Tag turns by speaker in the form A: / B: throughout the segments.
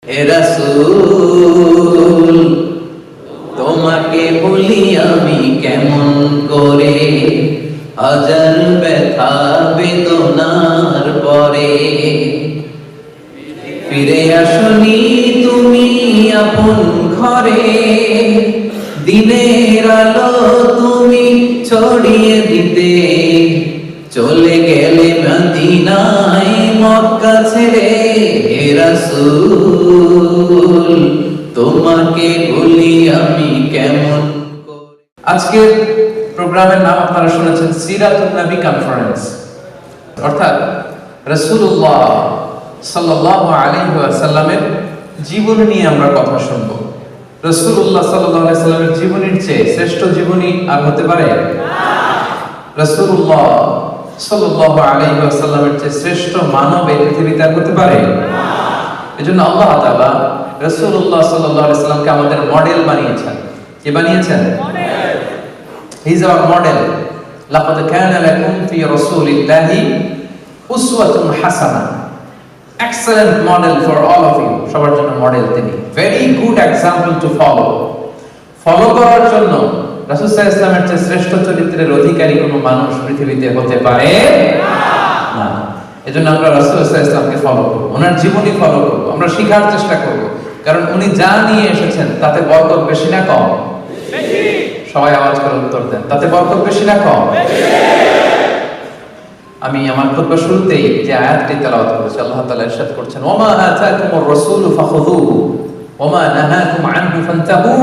A: হে রাসূল তোমাকে বলি আমি কেমন করে, হাজার ব্যথা বেদনার পরে ফিরে আসনি তুমি আপন ঘরে, দিনের আলো তুমি ছড়িয়ে দিতে, চলে গেলে মদিনায় মক্কা ছেড়ে। হে রাসূল তোমাকে বলি আমি কেমন করে।
B: আজকের প্রোগ্রামের নাম আপনারা শুনেছেন সিরাতুন নবী কনফারেন্স, অর্থাৎ রাসূলুল্লাহ সাল্লাল্লাহু আলাইহি ওয়াসাল্লামের জীবনী নিয়ে আমরা কথা শুনবো। রাসূলুল্লাহ সাল্লাল্লাহু আলাইহি ওয়াসাল্লামের জীবনীর চেয়ে শ্রেষ্ঠ জীবনী আর হতে পারে না। রাসূলুল্লাহ সাল্লাল্লাহু আলাইহি ওয়াসাল্লামের চেয়ে শ্রেষ্ঠ মানব এই পৃথিবীতে আর হতে পারে না। এজন্য আল্লাহ তাআলা রাসূলুল্লাহ সাল্লাল্লাহু আলাইহি ওয়াসাল্লামকে আমাদের মডেল বানিয়েছেন। কি বানিয়েছেন? Model. He is our model. লাকাদ কানা লাকুম ফি রাসূলিল্লাহি উসওয়াতুন হাসানাহ। Excellent model for all of you. সবার জন্য মডেল তিনি। Very good example to follow. Follow করার জন্য রাসূল সাল্লাল্লাহু আলাইহি ওয়াসাল্লামের চেয়ে শ্রেষ্ঠ চরিত্রের অধিকারী কোনো মানুষ পৃথিবীতে হতে পারে না। এজন্য আমরা রাসূল সাল্লাল্লাহু আলাইহি ওয়াসাল্লামকে ফলো করব, ওনার জীবনী ফলো করব, আমরা শেখার চেষ্টা করব, কারণ উনি যা নিয়ে এসেছেন তাতে বরকত বেশি না কম? বেশি। সবাই আওয়াজ করে উত্তর দেন, তাতে বরকত বেশি না কম? বেশি। আমি আমার খুতবা শুরুতেই যে আয়াতটি তেলাওয়াত করেছি, আল্লাহ তাআলা ইরশাদ করছেন, ওমা আতাকুমুর রাসূলু ফাখুযুহু ওমা নাহাকুম আনহু ফান্তাহু।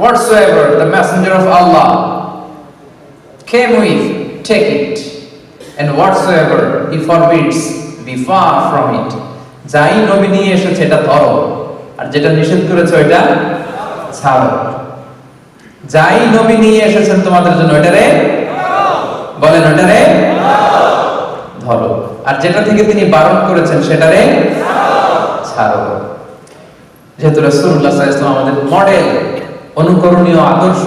B: Whatsoever the messenger of Allah came with, take it, and whatsoever he forbids, be far from it. যাই নবী নিয়ে এসেছে এটা ধরো, আর যেটা নিষেধ করেছে ওটা ছাড়ো। যাই নবী নিয়ে এসেছেন তোমাদের জন্য ওটারে বলেন, ওটারে ধরো, আর যেটা থেকে তিনি বারণ করেছেন সেটারে ছাড়ো। যেহেতু রাসূলুল্লাহ সাল্লাল্লাহু আলাইহি ওয়াসাল্লাম আমাদের মডেল, অনুকরণীয় আদর্শ,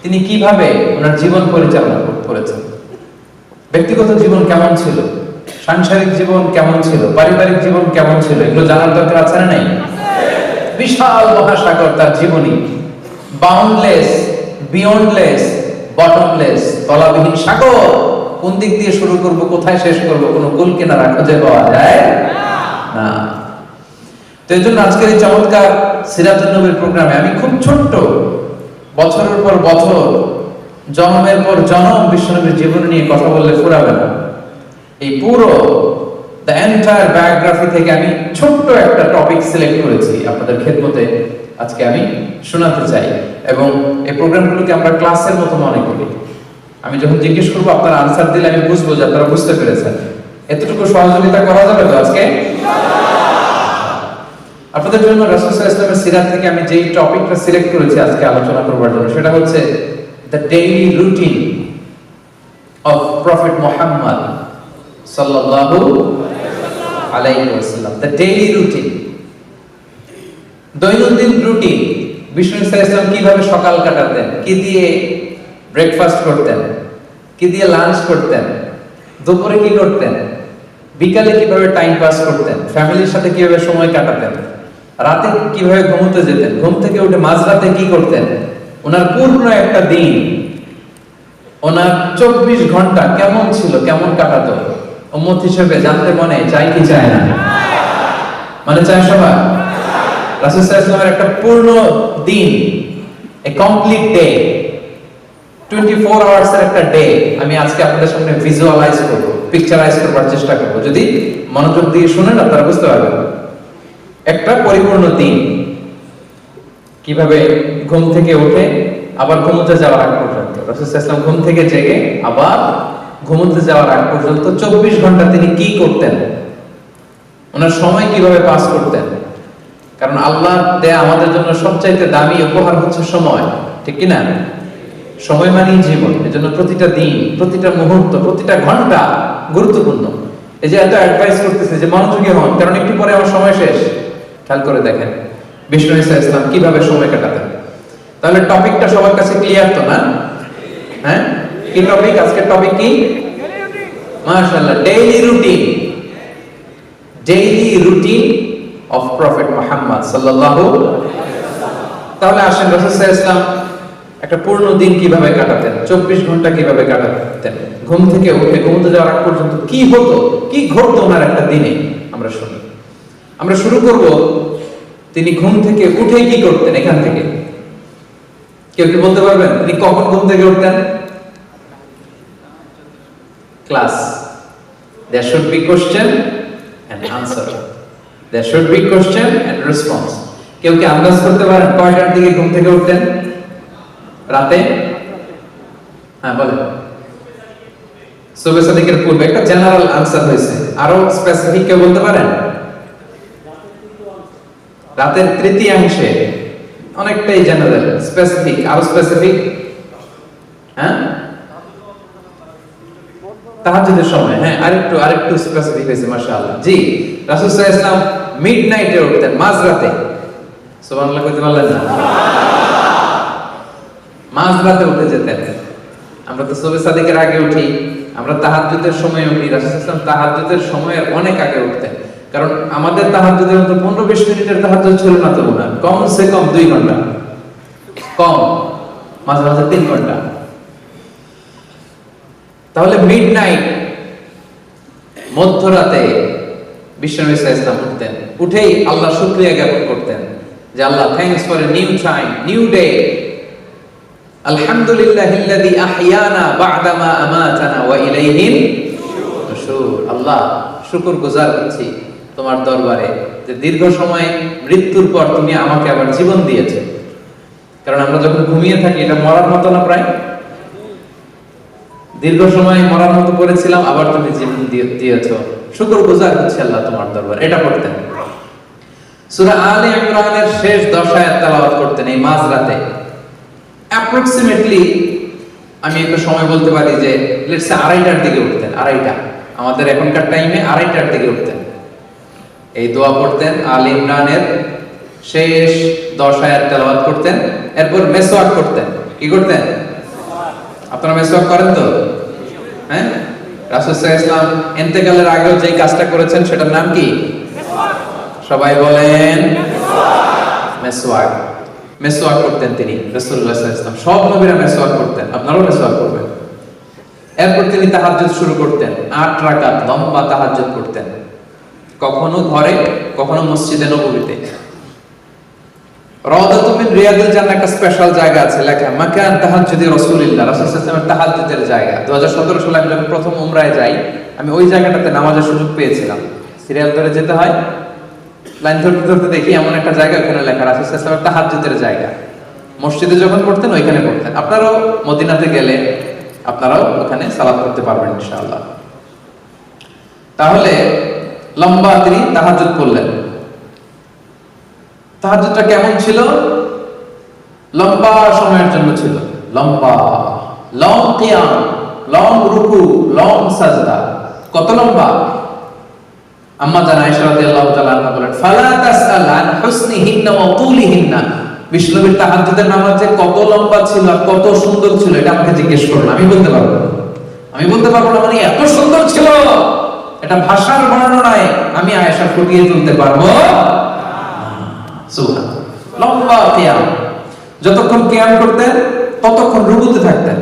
B: তিনি কিভাবে ওনার জীবন পরিচালনা করেছেন, ব্যক্তিগত জীবন কেমন ছিল, সাংসারিক জীবন কেমন ছিল, পারিবারিক জীবন কেমন ছিল, এগুলো জানার দরকার আছে না নাই? বিশাল মহাসাগর তার জীবনী, বাউন্ডলেস, বিয়ন্ডলেস, বটমলেস, তলাবিহীন সাগর। কোন দিক দিয়ে শুরু করব, কোথায় শেষ করব, কোনো কুল কিনারা খুঁজে পাওয়া যায় না। তো এই জন্য আজকের এই চমৎকার সিরাতুন নবীর প্রোগ্রামে আমি খুব ছোট্ট, বছরের পর বছর, জন্মের পর জন্ম বিশ্বনবীর জীবন নিয়ে কথা বললে ফুরাবে না। এই পুরো দ্য এন্টায়ার বায়োগ্রাফি থেকে আমি ছোট্ট একটা টপিক সিলেক্ট করেছি আপনাদের খেদমতে আজকে আমি শোনাতে চাই, এবং এই প্রোগ্রামগুলোকে আমরা ক্লাসের মতো মনে করি। আমি যখন জিজ্ঞেস করবো আপনারা আনসার দিলে আমি বুঝবো যে আপনারা বুঝতে পেরেছেন। এতটুকু সহযোগিতা করা যাবে তো আজকে? আপনাদের জন্য রাসূল সাল্লাল্লাহু আলাইহি ওয়াসাল্লামের সিরাত থেকে আমি যেই টপিকটা সিলেক্ট করেছি আজকে আলোচনা করবার জন্য, সেটা হচ্ছে the daily routine of prophet Muhammad সাল্লাল্লাহু আলাইহি ওয়াসাল্লাম। দ্য ডেইলি রুটিন, দৈনন্দিন রুটিন। বিষ্ণু সাল্লাল্লাহু আলাইহি ওয়াসাল্লাম কিভাবে সকাল কাটাতেন, কি দিয়ে ব্রেকফাস্ট করতেন, কি দিয়ে লাঞ্চ করতেন, দুপুরে কি করতেন, বিকালে কিভাবে টাইম পাস করতেন, ফ্যামিলির সাথে কিভাবে সময় কাটাতেন, রাতে কিভাবে ঘুমোতে যেতেন, ঘুম থেকে উঠে মাঝরাতে কি করতেন, ওনার পূর্ণ একটা দিন, ওনার 24 ঘন্টা কেমন ছিল, কেমন কাটাতো, উম্মত হিসেবে জানতে মনে চাই কি চায় না? মানে চায় সবাই? রাসূল সাল্লাল্লাহু আলাইহি ওয়াসাল্লামের একটা পূর্ণ দিন, এ কমপ্লিট ডে, 24 আওয়ার্স এর একটা ডে আমি আজকে আপনাদের সামনে ভিজুয়ালাইজ করব, পিকচারাইজ করবার চেষ্টা করব। যদি মনোযোগ দিয়ে শুনেন আপনারা বুঝতে পারবেন একটা পরিপূর্ণ দিন কিভাবে ঘুম থেকে উঠে আবার ঘুমোতে যাওয়ার আগ পর্যন্ত, রাসূল সাল্লাল্লাহু আলাইহি ওয়াসাল্লাম ঘুম থেকে জেগে আবার ঘুমোতে যাওয়ার আগ পর্যন্ত 24 ঘন্টা তিনি কি করতেন, ওনার সময় কিভাবে পাস করতেন। কারণ আল্লাহ দেয়া আমাদের জন্য সবচাইতে দামি উপহার হচ্ছে সময়, ঠিক কি না? সময় মানেই জীবন। এজন্য প্রতিটা দিন, প্রতিটা মুহূর্ত, প্রতিটা ঘন্টা গুরুত্বপূর্ণ। এই যে এত অ্যাডভাইস করতেছে যে মনোযোগী হন, কারণ একটু পরে আমার সময় শেষ। খেয়াল করে দেখেন বিষ্ণু সাল্লাল্লাহু আলাইহি ওয়াসাল্লাম কিভাবে সময় কাটাতেন। তাহলে টপিকটা সবার কাছে ক্লিয়ার তো না? হ্যাঁ, কি টপিক আজকের? টপিক কি? মাশাআল্লাহ, daily routine. Daily routine of prophet Muhammad সাল্লাল্লাহু। তাহলে আসেন রাসূল সাল্লাল্লাহু আলাইহি ওয়াসাল্লাম একটা পূর্ণ দিন কিভাবে কাটাতেন, 24 ঘন্টা কিভাবে কাটাতেন, ঘুম থেকে উঠে ঘুমোতে যাওয়ার আগ পর্যন্ত কি হতো, কি ঘটতো ওনার একটা দিনে, আমরা শুনি। আমরা শুরু করব তিনি ঘুম থেকে উঠে কি করতেন। এখান থেকে কেউ কি বলতে পারবেন তিনি কখন ঘুম থেকে উঠতেন? Class, there should be question and answer, there should be question and response। কেউ কি আন্দাজ করতে পারেন কয়টার দিকে ঘুম থেকে উঠতেন রাতে? হ্যাঁ বলেন। সুবহ সাদিকের পূর্বে একটা জেনারেল আনসার হয়েছে, আরো স্পেসিফিক কেউ বলতে পারেন? রাতের তৃতীয়াংশে, অনেকটাই জেনারেল। স্পেসিফিক, আরো স্পেসিফিক? হ্যাঁ, তাহাজ্জুদের সময়। হ্যাঁ, আরেকটু স্পেসিফিক হয়েছে, মাশাআল্লাহ। জি, রাসূল সাল্লাল্লাহু আলাইহি ওয়াসাল্লাম মিডনাইটে উঠতেন, মাঝরাতে। সুবহানাল্লাহ কইতে পারলেন না? মাঝরাতে উঠে যেতেন। আমরা তো সুবহ সাদিকের আগে উঠি, আমরা তাহাজ্জুদের সময় উঠি। রাসূল সাল্লাল্লাহু আলাইহি ওয়াসাল্লাম তাহাজ্জুদের সময়ের অনেক আগে উঠতেন, কারণ আমাদের তাহাজ্জুদের মতো 15-20 মিনিটের তাহাজ্জুদ ছিল না তো না, কমসে কম 2 ঘন্টা, কম মাঝে মাঝে 3 ঘন্টা। তাহলে মিডনাইট, মধ্যরাতে বিশ্বনবী সাল্লাল্লাহু আলাইহি ওয়াসাল্লাম উঠতেন। উঠেই আল্লাহ শুকরিয়া জ্ঞাপন করতেন যে Allah, thanks for a new time, new day, আলহামদুলিল্লাহিল্লাযী আহইয়ানা বা'দামা আমাতানা ওয়া ইলাইহিন নুশুর। আল্লাহ, শুকর গুজার করছি তোমার দরবারে যে দীর্ঘ সময় মৃত্যুর পর তুমি আমাকে আবার জীবন দিয়েছো। কারণ আমরা যখন ঘুমিয়ে থাকি এটা মরার মতো না, প্রায় দীর্ঘ সময় মরার মতো করেছিলাম, আবার তুমি জীবন দিয়েছো, শুকর গুজার করছি আল্লাহ তোমার দরবারে। এটা করতেন। সূরা আলে ইমরানের শেষ 10 আয়াত তেলাওয়াত করতেন এই মাঝরাতে। অ্যাপ্রক্সিমেটলি আমি একটা সময় বলতে পারি যে লেটস সে 2:30টার দিকে উঠতেন। 2:30টা আমাদের এখনকার টাইমে 2:30টার দিকে উঠতেন, এই দোয়া পড়তেন, আলে ইমরানের শেষ 10 আয়াত তেলাওয়াত করতেন, এরপর মেসওয়াক করতেন। কি করতেন? আপনারা মেসওয়াক করেন তো? হ্যাঁ, রাসূল সাল্লাল্লাহু আলাইহি ওয়াসাল্লাম ইন্তেকালের আগেও যে কাজটা করেছেন সেটার নাম কি? সবাই বলেন মেসওয়াক। মেসওয়াক করতেন তিনি, রাসূলুল্লাহ সাল্লাল্লাহু আলাইহি ওয়াসাল্লাম। সব নবীরা মেসওয়াক করতেন, আপনারাও মেসওয়াক করবেন। এরপর তিনি তাহাজ্জুদ শুরু করতেন, 8 রাকাত লম্বা তাহাজ্জুদ করতেন, কখনো ঘরে, কখনো মসজিদে নববীতে। রাওদাতুম মিন রিয়াদিল জান্নাহ একটা স্পেশাল জায়গা আছে লেখা, মাকান তাহাজ্জুদি রাসূলুল্লাহ, রাসূল সাল্লাল্লাহু আলাইহি ওয়াসাল্লামের তাহাজ্জুদের জায়গা। 2017 সালে আমি যখন প্রথম উমরায় যাই, আমি ওই জায়গাটাতে নামাজের সুযোগ পেয়েছিলাম। সিরিয়াল ধরে যেতে হয়, লাইন ধরতে ধরতে দেখি এমন একটা জায়গা, ওখানে লেখা রাসূল সাল্লাল্লাহু আলাইহি ওয়াসাল্লামের তাহাজ্জুদের জায়গা। মসজিদে যখন পড়তেন ওইখানে পড়তেন। আপনারাও মদিনাতে গেলে আপনারাও ওখানে সালাত করতে পারবেন ইনশাআল্লাহ। তাহলে লম্বা তিনি তাহাজ্জুদ করলেন। তাহাজ্জুদটা কেমন ছিল? লম্বা সময়ের জন্য ছিল, লম্বা, লং কিয়াম, লং রুকু, লং সাজদা। কত লম্বা? আম্মা জান আয়েশা রাদিয়াল্লাহু তাআলা আনহা বলেন, ফালা তাসআল আন হুসনিহিন্না ওয়া তুলিহিন্না। বিষ্ণুবীর তাহাজ্জুদের নামাজ যে কত লম্বা ছিল আর কত সুন্দর ছিল এটা আমাকে জিজ্ঞেস করুন, আমি বলতে পারবো না। আমি বলতে পারবো না মানে এত সুন্দর ছিল, এটা ভাষার বর্ণনায় আমি আয়েশা ফুটিয়ে তুলতে পারবো না। সুবহানাল্লাহ। লম্বা কিয়াম, যতক্ষণ কিয়াম করতেন ততক্ষণ রুকুতে থাকতেন,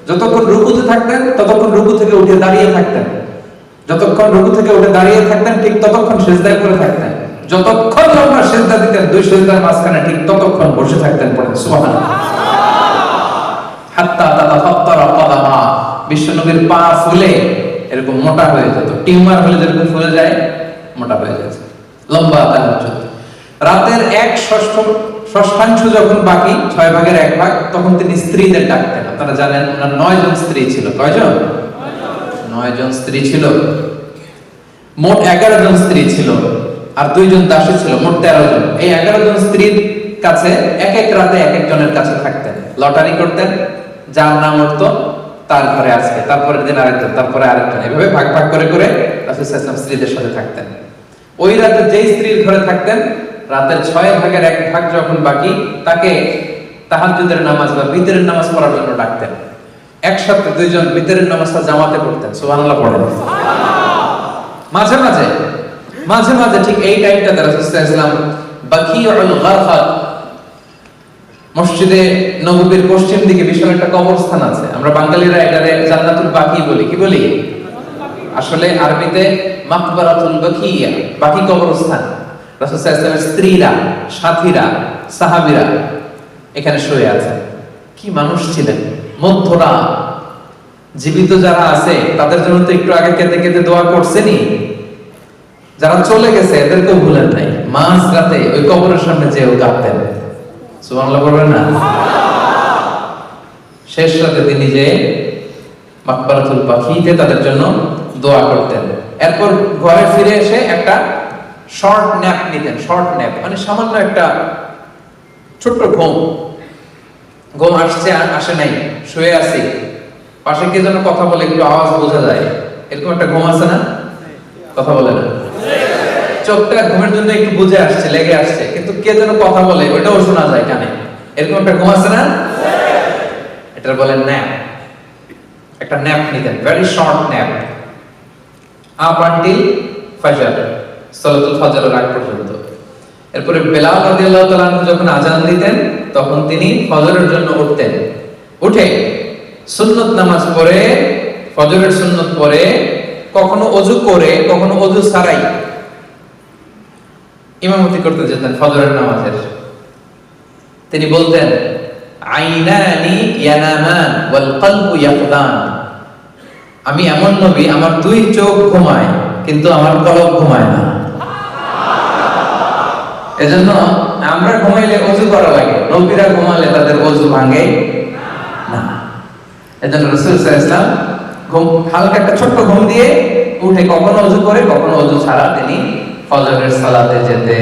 B: যতক্ষণ রুকুতে থাকতেন ততক্ষণ রুকু থেকে উঠে দাঁড়িয়ে থাকতেন, যতক্ষণ রুকু থেকে উঠে দাঁড়িয়ে থাকতেন ঠিক ততক্ষণ সিজদায় করে থাকতেন, যতক্ষণ লম্বা সিজদা দিতেন 2 সিজদার মাঝখানে ঠিক ততক্ষণ বসে থাকতেন। পড়েন সুবহানাল্লাহ। হাত্তা তাতাফাত্তারা কদামা, বিশ্বনবীর পা ফুলে এরকম মোটা হয়ে যেত, টিউমার হলে যেরকম ফুলে যায় মোটা হয়ে যেত। লম্বা তাহাজ্জুদ। রাতের 1/6 যখন বাকি, 6 ভাগের 1 ভাগ, তখন তিনি স্ত্রীদের ডাকতেন। আপনারা জানেন ওনার 9 জন স্ত্রী ছিল। কয়জন? 9 জন স্ত্রী ছিল। মোট 11 জন স্ত্রী ছিল আর 2 জন দাসী ছিল, মোট 13 জন। এই 11 জন স্ত্রীর কাছে এক এক রাতে এক একজনের কাছে থাকতেন, লটারি করতেন, যার নাম উঠতো তার ঘরে আজকে, তারপরের দিন আরেকজন, তারপরে আরেকজন, এভাবে ভাগ ভাগ করে করে রাসূল সাল্লাল্লাহু আলাইহি ওয়াসাল্লাম স্ত্রীদের সাথে থাকতেন। ওই রাতে যেই স্ত্রীর ঘরে থাকতেন, রাতের 6 ভাগের 1 ভাগ যখন বাকি, তাকে তাহাজ্জুদের নামাজ বা বিতরের নামাজ পড়ার জন্য ডাকতেন। একসাথে 2 জন বিতরের নামাজটা জামাতে পড়তেন। সুবহানাল্লাহ পড়েন। মাঝে মাঝে মাঝে মাঝে ঠিক এই টাইমটাতে রাসূল সাল্লাল্লাহু আলাইহি ওয়াসাল্লাম বাকিউল গারফাত, মসজিদে নববীর পশ্চিম দিকে বিশাল একটা কবরস্থান আছে, আমরা বাঙালিরা এটারে জান্নাতুল বাকি বলি। কি বলি? আসলে আরবিতে মাকবারাতুল বাকিয়া, বাকি কবরস্থান। রাসূল সাল্লাল্লাহু আলাইহি ওয়াসাল্লামের স্ত্রীরা, সাথীরা, সাহাবীরা এখানে শুয়ে আছেন। কি মানুষ ছিলেন! মধ্যরাত জীবিত যারা আছে তাদের জন্য তো একটু আগে কেঁদে কেঁদে দোয়া করছেনই, যারা চলে গেছে এদেরকেও ভুলেন নাই। মাঝ রাতে ওই কবরের সামনে যেও কাঁদতেন, সুবহানাল্লাহ বলবেন না? শেষ রাতে তিনি যে মাকবারাতুল বাকিতে তাদের জন্য দোয়া করতেন। এরপর ঘরে ফিরে এসে একটা শর্ট ন্যাপ নিতেন। শর্ট ন্যাপ মানে সামান্য একটা ছোট্ট ঘুম। ঘুম আসছে আসে নাই, শুয়ে আছি, পাশে কে যেন কথা বলে, একটু আওয়াজ বোঝা যায়, এরকম একটা ঘুম আছে না? কথা বলে না, চোখটা ঘুমের জন্য একটু বুঝে আসছে, লেগে আসছে, কিন্তু কে যেন কথা বলে ওটাও শোনা যায় কানে, এরকম একটা ঘুম আছে না? এটা বলে ন্যাপ। একটা ন্যাপ নিতেন, very short nap, up until ফজর, সালাতুল ফজরের আগ পর্যন্ত। এরপরে বেলাল রাদিয়াল্লাহু তাআলা যখন আজান দিতেন তখন তিনি ফজরের জন্য উঠতেন। উঠে সুন্নত নামাজ পড়ে, ফজরের সুন্নত পড়ে, কখনো ওযু করে, কখনো ওযু ছাড়াই ইমামতি করতে যেতেন ফজরের নামাজের। তিনি বলতেন, আইনানি ইয়ানামান ওয়াল কলবু ইয়াকদান। আমি এমন নবী, আমার দুই চোখ ঘুমায় কিন্তু আমার কলব ঘুমায় না। এজন্য আমরা ঘুমাইলে ওযু করা লাগে, নবীরা ঘুমালে তাদের ওযু ভাঙে না। এজন্য রাসূল সাল্লাল্লাহু আলাইহি ওয়াসাল্লাম ঘুম, হালকা একটা ছোট্ট ঘুম দিয়ে উঠে কখনো ওযু করে, কখনো ওযু ছাড়া তিনি ফজরের সালাতে যেতে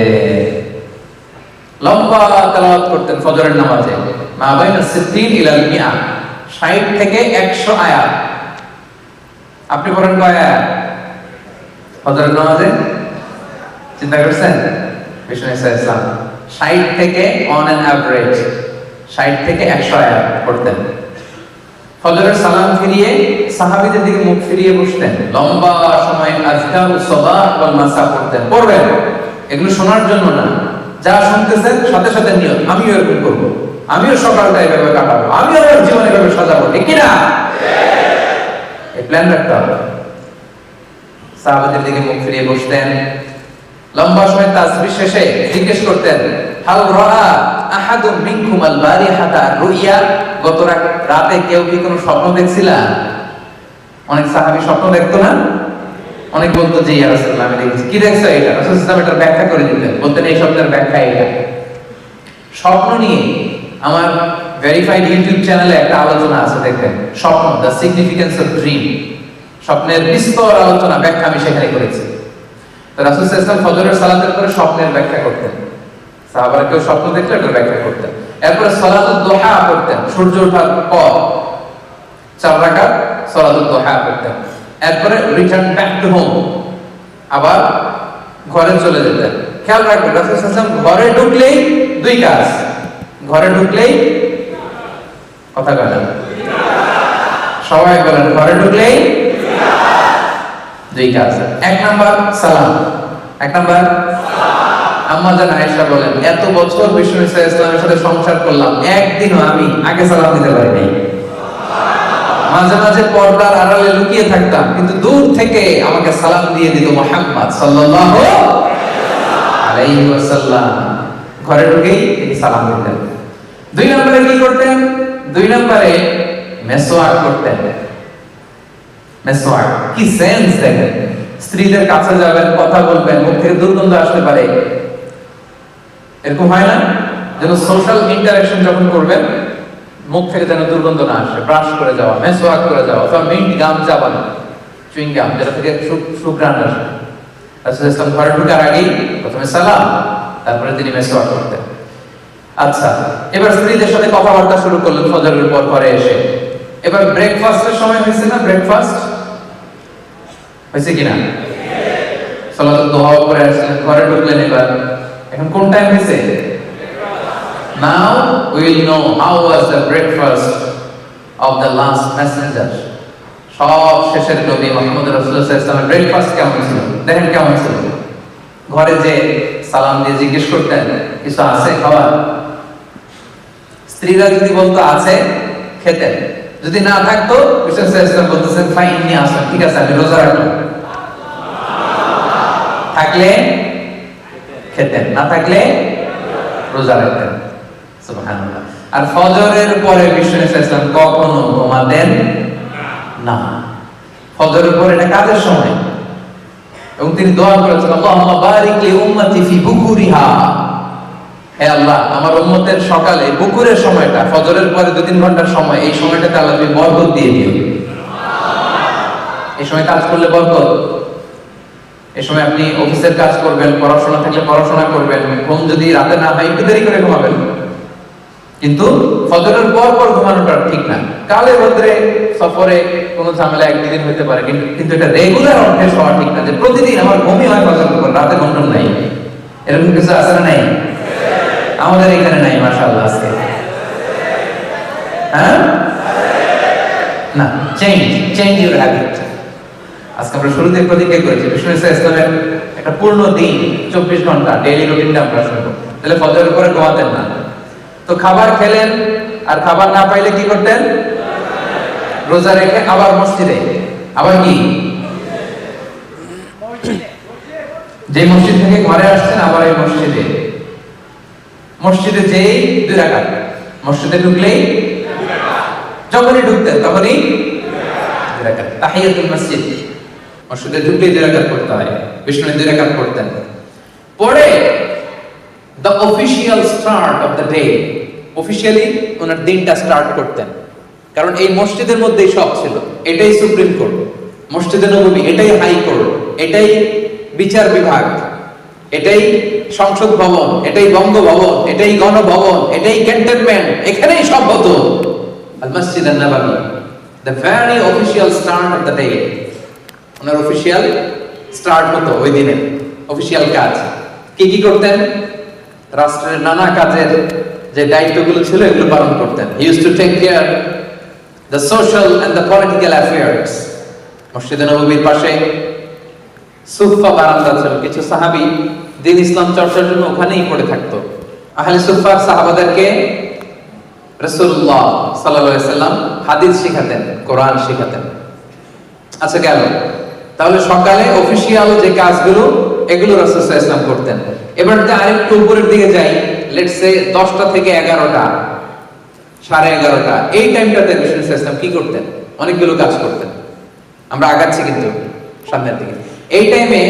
B: লম্বা তেলাওয়াত করতেন ফজরের নামাজে। মা বাইনা 60 ইলাল 100, 60 থেকে 100 আয়াত। আপনি পড়েন কয় আয়াত ফজরের নামাজে? চিন্তা করছেন? বিষ্ণু ইসলাম 60 থেকে অন অ্যান অ্যাভারেজ 60 থেকে 100 আয়াত পড়তেন। ফজরের সালাম ফিরিয়ে সাহাবীদের দিকে মুখ ফিরিয়ে বসতেন, লম্বা সময় আযকারুস সাবাহ ওয়াল মাসা পড়তেন। পড়বেন, এগুলো শোনার জন্য না, যা শুনতেছেন সাথে সাথে নিয়ত, আমিও এরকম করব, আমিও সকালটা এভাবে কাটাবো, আমিও আমার জীবন এভাবে সাজাবো, ঠিক কি না? এই প্ল্যান রাখতে হবে। সাহাবীদের দিকে মুখ ফিরিয়ে বসতেন, লম্বা সময় তাসবিহ শেষে জিজ্ঞেস করতেন, হাল রাআ আহাদুম মিনকুম আল বারিহাতা রুইয়া? গত রাতে কেউ কি কোনো স্বপ্ন দেখছিলা? অনেক সাহাবী স্বপ্ন দেখতো না? অনেক বলতো যে ইয়া রাসূলুল্লাহ আমি দেখেছি। কি দেখছো এটা? রাসূল সাল্লাল্লাহু আলাইহি ওয়াসাল্লাম এটার ব্যাখ্যা করে দিতেন, বলতেন এই শব্দের ব্যাখ্যা এটা। স্বপ্ন নিয়ে আমার ভেরিফাইড ইউটিউব চ্যানেলে একটা আলোচনা আছে, দেখবেন, স্বপ্ন, দ্য সিগনিফিকেন্স অফ ড্রিম, স্বপ্নের বিস্তর আলোচনা, ব্যাখ্যা আমি সেখানে করেছি। তো রাসূল সাল্লাল্লাহু আলাইহি ওয়াসাল্লাম ফজরের সালাতের পরে স্বপ্নের ব্যাখ্যা করতেন, সাহাবারা কেউ স্বপ্ন দেখলে এটার ব্যাখ্যা করতেন। এরপরে সালাতুদ দুহা করতেন, সূর্য ওঠার পর 4 রাকাত সালাতুদ দুহা করতেন। এরপরে রিটার্ন ব্যাক টু হোম, আবার ঘরে চলে যেতেন। খেয়াল রাখবেন, রাসূল সাল্লাল্লাহু আলাইহি ওয়াসাল্লাম ঘরে ঢুকলেই দুই কাজ, ঘরে ঢুকলেই, কথা বলেন সবাই বলেন, ঘরে ঢুকলেই দুই কাজ। 1 নাম্বার সালাম, 1 নাম্বার আম্মা জান আয়েশা বলেন, এত বছর বিষ্ণু ইসলামের সাথে সংসার করলাম, একদিনও আমি আগে সালাম দিতে পারি নাই। মাঝে মাঝে পর্দার আড়ালে লুকিয়ে থাকতাম, কিন্তু দূর থেকে আমাকে সালাম দিয়ে দিত মুহাম্মদ সাল্লাল্লাহু আলাইহি ওয়াসাল্লাম। ঘরে ঢুকেই তিনি সালাম দিতেন। 2 নম্বরে কি করতেন? 2 নম্বরে মেসওয়াক করতেন। মেসওয়াক কি সেন্স দেখেন! স্ত্রীদের কাছে যাবেন, কথা বলবেন, মুখ থেকে দুর্গন্ধ আসতে পারে, এরকম হয় না? যেন সোশ্যাল ইন্টারঅ্যাকশন যখন করবেন মুখ থেকে যেন দুর্গন্ধ না আসে, ব্রাশ করে যাওয়া, মেসওয়াক করে যাওয়া, অথবা মিন্ট গাম চাবান, চুইং গাম, যেটা থেকে সুঘ্রাণ আসে। রাসূল ইসলাম ঘরে ঢোকার আগেই প্রথমে সালাম, তারপরে তিনি মেসওয়াক করতেন। আচ্ছা, এবার স্ত্রীদের সাথে কথাবার্তা শুরু করলেন ফজরের পর ঘরে এসে। এবার ব্রেকফাস্টের সময় হয়েছে না? ব্রেকফাস্ট হয়েছে কিনা? সালাতুদ দুহা করে আসলেন, ঘরে ঢুকলেন। এবার এখন কোন টাইম হয়েছে? Now we will know how was the breakfast of the last messenger. সব শেষের নবী মুহাম্মদ রাসূলুল্লাহ সাল্লাল্লাহু আলাইহি ওয়াসাল্লামের ব্রেকফাস্ট কেমন ছিল? দেখেন কেমন ছিল। ঘরে যে সালাম দিয়ে জিজ্ঞেস করতেন কিছু আছে খাবার, স্ত্রীরা যদি বলতো আছে খেতেন, যদি না থাকতো বিশ্বস্ত বলতেছেন ফাইন নিয়ে আসেন, ঠিক আছে আমি রোজা রাখলাম, থাকলে খেতেন, না থাকলে রোজা রাখতেন। সুবহানাল্লাহ। আর ফজরের পরে বিশ্বস্ত কখনো ঘুমাতেন না। ফজরের পরে এটা কাজের সময়, এবং তিনি দোয়া করেছেন আল্লাহুম্মা বারিক লি উম্মতি ফি বুকুরিহা, হে আল্লাহ আমার উম্মতের সকালে বুকুরের সময়টা, ফজরের পরে 2-3 ঘন্টার সময়, এই সময়টাতে আল্লাহ তুমি বরকত দিয়ে দিও। এই সময় কাজ করলে বরকত, এই সময় আপনি অফিসের কাজ করবেন, পড়াশোনা থাকলে পড়াশোনা করবেন, ঘুম যদি রাতে না হয় একটু দেরি করে ঘুমাবেন, কিন্তু ফজরের পর পর ঘুমানোটা ঠিক না। কালে ভদ্রে সফরে কোনো ঝামেলা একদিন হতে পারে, কিন্তু এটা রেগুলার অভ্যাস হওয়া ঠিক না যে প্রতিদিন আমার ঘুমই হয় ফজরের পর, রাতে ঘুম নাই, এরকম কিছু আছে না? নাই, আমাদের এখানে নাই মাশাআল্লাহ আজকে। হ্যাঁ না, চেঞ্জ ইউর হ্যাবিট। আজকে আমরা শুরুতে প্রতিজ্ঞা করেছি বিষ্ণু ইসলামের একটা পূর্ণ দিন 24 ঘন্টা ডেইলি রুটিনটা আমরা শুনবো, তাহলে ফজরের পরে ঘুমাতেন না, তো খাবার খেলেন আর খাবার না পাইলে কি করতেন? রোজা রেখে আবার মসজিদে, আবার কি যে মসজিদ থেকে ঘরে আসছেন আবার এই মসজিদে, মসজিদে যেই 2 রাকাত, মসজিদে ঢুকলেই যখনই ঢুকতেন তখনই 2 রাকাত তাহিয়াতুল মসজিদ, মসজিদে ঢুকলেই 2 রাকাত পড়তে হয়, বিষ্ণু 2 রাকাত পড়তেন। পরে the official start of the day, officially ওনার দিনটা স্টার্ট করতেন, কারণ এই মসজিদের মধ্যেই সব ছিল, এটাই সুপ্রিম কোর্ট, মসজিদে নববী এটাই হাই কোর্ট, এটাই বিচার বিভাগ, এটাই সংসদ ভবন, এটাই বঙ্গভবন, এটাই গণভবন, এটাই ক্যান্টনমেন্ট, এখানেই সব হতো। আল মসজিদ আন-নববী, the very official start of the day, owner official start হতো ওই দিনে, অফিশিয়াল কাজ কি কি করতেন? রাষ্ট্রের নানা কাজের যে দায়িত্বগুলো ছিল এগুলো পালন করতেন। He used to take care the social and the political affairs. মসজিদে নববীর পাশে সুফা বারান্দা ছিল, কিছু সাহাবী দ্বীন ইসলাম চর্চার জন্য ওখানেই পড়ে থাকতো। আহলে সুফার সাহাবাদেরকে রাসূলুল্লাহ সাল্লাল্লাহু আলাইহি সাল্লাম হাদিস শিখাতেন, কোরআন শিখাতেন। আচ্ছা গেল, তাহলে সকালে অফিশিয়াল যে কাজগুলো এগুলো রাসূল সাল্লাল্লাহু আলাইহি সাল্লাম করতেন। এবার যদি আরেকটু উপরের দিকে যাই, লেটস সে 10টা থেকে 11টা, 11:30, এই টাইমটাতে রাসূল সাল্লাল্লাহু আলাইহি সাল্লাম কি করতেন? অনেকগুলো কাজ করতেন। আমরা আগাচ্ছি কিন্তু সামনের দিকে। এই টাইমে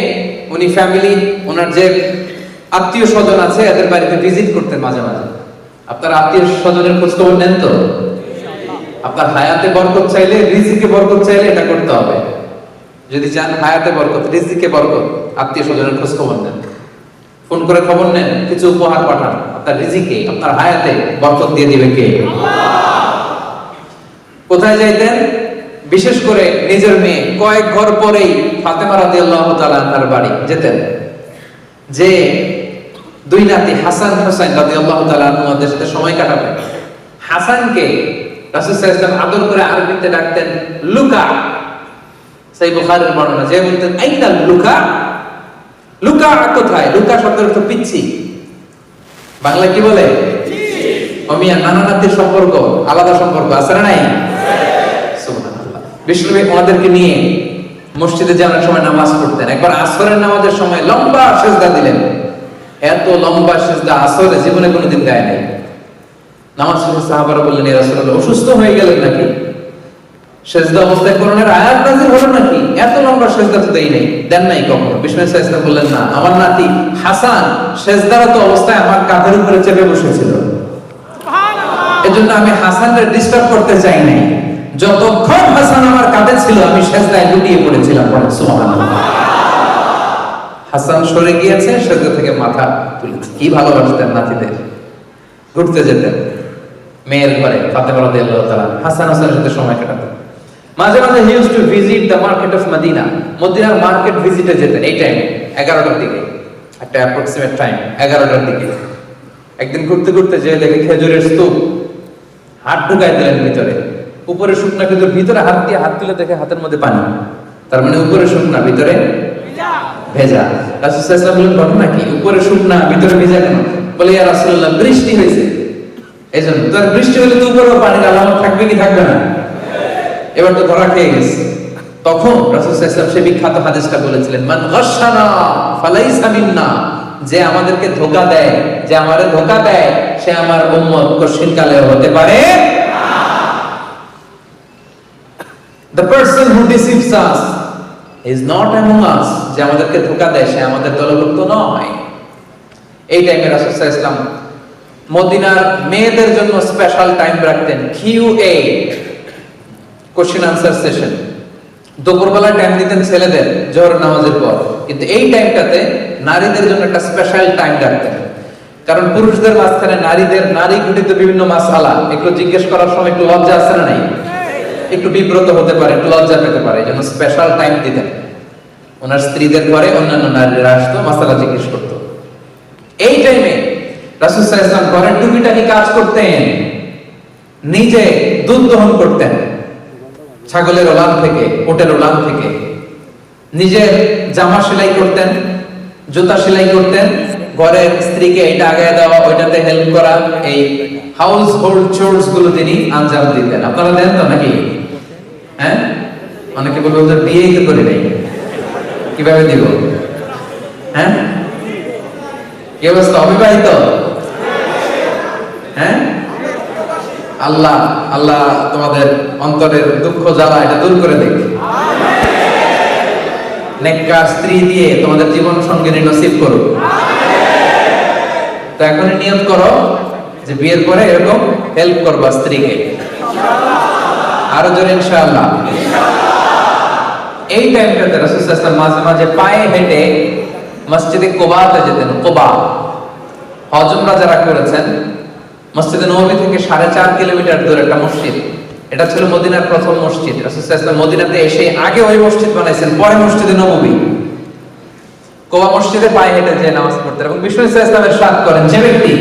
B: উনি ফ্যামিলি, ওনার যে আত্মীয় স্বজন আছে এদের বাড়িতে ভিজিট করতেন মাঝে মাঝে। আপনার আত্মীয় স্বজনের খোঁজ খবর নেন তো? আপনার হায়াতে বরকত চাইলে, রিজিকে বরকত চাইলে এটা করতে হবে। যদি চান হায়াতে বরকত, রিজিকে বরকত, আত্মীয় স্বজনের খোঁজ খবর নেন, ফোন করে খবর নেন, কিছু উপহার পাঠান, আপনার রিজিকে, আপনার হায়াতে বরকত দিয়ে দিবে কে? কোথায় যাইতেন? বিশেষ করে নিজের মেয়ে কয়েক ঘর পরেই ফাতেমা রাদিয়াল্লাহু তাআলা আনহার বাড়ি যেতেন, যে 2 নাতি হাসান হোসেন রাদিয়াল্লাহু তাআলা আনহুদের সাথে সময় কাটাবেন। হাসানকে রাসূল সাল্লাল্লাহু আলাইহি ওয়াসাল্লাম আদর করে আরবিতে ডাকতেন লুকা। সহিহ বুখারীর বর্ণনা, যে বলতেন আইনা লুকা, লুকা কোথায়? লুকা শব্দের অর্থ পিচ্ছি, বাংলা কি বলে? অমিয়া, নানা নাতির সম্পর্ক আলাদা সম্পর্ক আছে না নাই? সুবহানাল্লাহ। বিষ্ণুবী ওনাদেরকে নিয়ে মসজিদে যাওয়ার সময় নামাজ পড়তেন। একবার আসরের নামাজের সময় লম্বা সিজদা দিলেন, এত লম্বা সিজদা আসরে জীবনে কোনোদিন দেয় নাই। নামাজ শেষে সাহাবারা বললেন, ইয়া রাসূলুল্লাহ অসুস্থ হয়ে গেলেন নাকি? সিজদা অবস্থায় কোরআনের আয়াত নাযিল হলো নাকি? এত লম্বা সিজদা তো দেই নাই, দেন নাই কখনো। বিষ্ণু সাল্লাল্লাহু আলাইহি ওয়াসাল্লাম বললেন, না, আমার নাতি হাসান সিজদারত অবস্থায় আমার কাঁধের উপরে চেপে বসেছিল, সুবহানাল্লাহ, এজন্য আমি হাসানকে ডিস্টার্ব করতে চাই নাই। যতক্ষণ হাসান আমার কাঁধে ছিল আমি সিজদায় লুটিয়ে পড়েছিলাম, সুবহানাল্লাহ। হাসান সরে গিয়েছে, সিজদা থেকে মাথা তুলেছে। কি ভালোবাসতেন নাতিদের। ঘুরতে যেতেন মেয়ের ঘরে, ফাতেমা রাদিয়াল্লাহু তাআলা হাসান হাসানের সাথে সময় কাটাতেন। মাঝে মাঝে he used to visit the market of Medina, মদিনার মার্কেট ভিজিটে যেতেন এই টাইমে 11টার দিকে, একটা অ্যাপ্রক্সিমেট টাইম 11টার দিকে। একদিন ঘুরতে ঘুরতে যে দেখে খেজুরের স্তূপ, হাত ঢুকাই দিলেন ভিতরে, উপরে শুকনা খেজুর, ভিতরে হাত দিয়ে হাত তুলে দেখে হাতের মধ্যে পানি, তার মানে উপরে শুকনা ভিতরে ভেজা। রাসূল সাল্লাল্লাহু আলাইহি ওয়াসাল্লাম বললেন ঘটনা কি, উপরে শুকনা ভিতরে ভেজা কেন? বলে ইয়া রাসূলুল্লাহ বৃষ্টি হয়েছে এইজন্য। তো বৃষ্টি হলে তো উপরেও পানির আলামত থাকবে কি থাকবে না? এবার তো ধরা খেয়ে গেছে। তখন রাসূল সাল্লাল্লাহু আলাইহি ওয়াসাল্লাম সেই বিখ্যাত হাদিসটা বলেছিলেন, মান গাশশানা ফালাইসা মিন্না, যে আমাদেরকে ধোঁকা দেয়, যে আমারে ধোঁকা দেয় সে আমার উম্মত কশিন কালেও হতে পারে না। The person who deceives us is not among us, যে আমাদেরকে ধোঁকা দেয় সে আমাদের দলভুক্ত নয়। এই টাইমে রাসূল সাল্লাল্লাহু আলাইহি ওয়াসাল্লাম মদিনার মেয়েদের জন্য স্পেশাল টাইম রাখতেন, QA, কোশ্চেন আনসার সেশন। দুপুরবেলা টাইম দিতেন ছেলেদের জোহর নামাজের পর, কিন্তু এই টাইমটাতে নারীদের জন্য একটা স্পেশাল টাইম রাখতেন। কারণ পুরুষদের মাঝখানে নারী ঘটিত বিভিন্ন মাসআলা একটু জিজ্ঞেস করার সময় একটু লজ্জা আছে না নাই, একটু বিব্রত হতে পারে, একটু লজ্জা পেতে পারে, এই জন্য স্পেশাল টাইম দিতেন। ওনার স্ত্রীদের ঘরে অন্যান্য নারীরা আসতো, মাসআলা জিজ্ঞেস করতো। এই টাইমে রাসূল সাল্লাল্লাহু আলাইহি ওয়াসাল্লাম ঘরের টুকিটাকি কাজ করতেন, নিজে দুধ দহন করতেন ছাগলের ওলান থেকে, ওটের ওলান থেকে, নিজের জামা সেলাই করতেন, জুতা সেলাই করতেন, ঘরের স্ত্রীকে এটা আগায় দেওয়া, ওইটাতে হেল্প করা, এই হাউস হোল্ড চোরস গুলো তিনি আঞ্জাম দিতেন। আপনারা দেন তো নাকি? হ্যাঁ, অনেকে বলবে ওদের বিয়েই তো করে নেই, কিভাবে দিব? হ্যাঁ, কি অবস্থা, অবিবাহিত? হ্যাঁ, আল্লাহ আল্লাহ তোমাদের অন্তরের দুঃখ জ্বালা এটা দূর করে দেখ, নেককার স্ত্রী দিয়ে তোমাদের জীবন সঙ্গিনী নসিব করুক। তো এখনই নিয়ত করো যে বিয়ের পরে এরকম হেল্প করবা স্ত্রীকে, আরো জোরে ইনশাআল্লাহ। এই টাইমটাতে রাসূল সাল্লাল্লাহু আলাইহি ওয়াসাল্লাম মাঝে মাঝে পায়ে হেঁটে মসজিদে কুবাতে যেতেন। কুবা হজ উমরা যারা করেছেন, মসজিদে নববী থেকে 4.5 কিলোমিটার দূরে একটা মসজিদ, এটা ছিল মদিনার প্রথম মসজিদ। রাসূল সাল্লাল্লাহু আলাইহি ওয়াসাল্লাম মদিনাতে এসে আগে ওই মসজিদ বানাইছেন, পরে মসজিদে নববী। কুবা মসজিদে পায়ে হেঁটে যে নামাজ পড়তেন, এবং বিষ্ণু সাল্লাল্লাহু আলাইহি ওয়াসাল্লাম ইরশাদ করেন, যে ব্যক্তি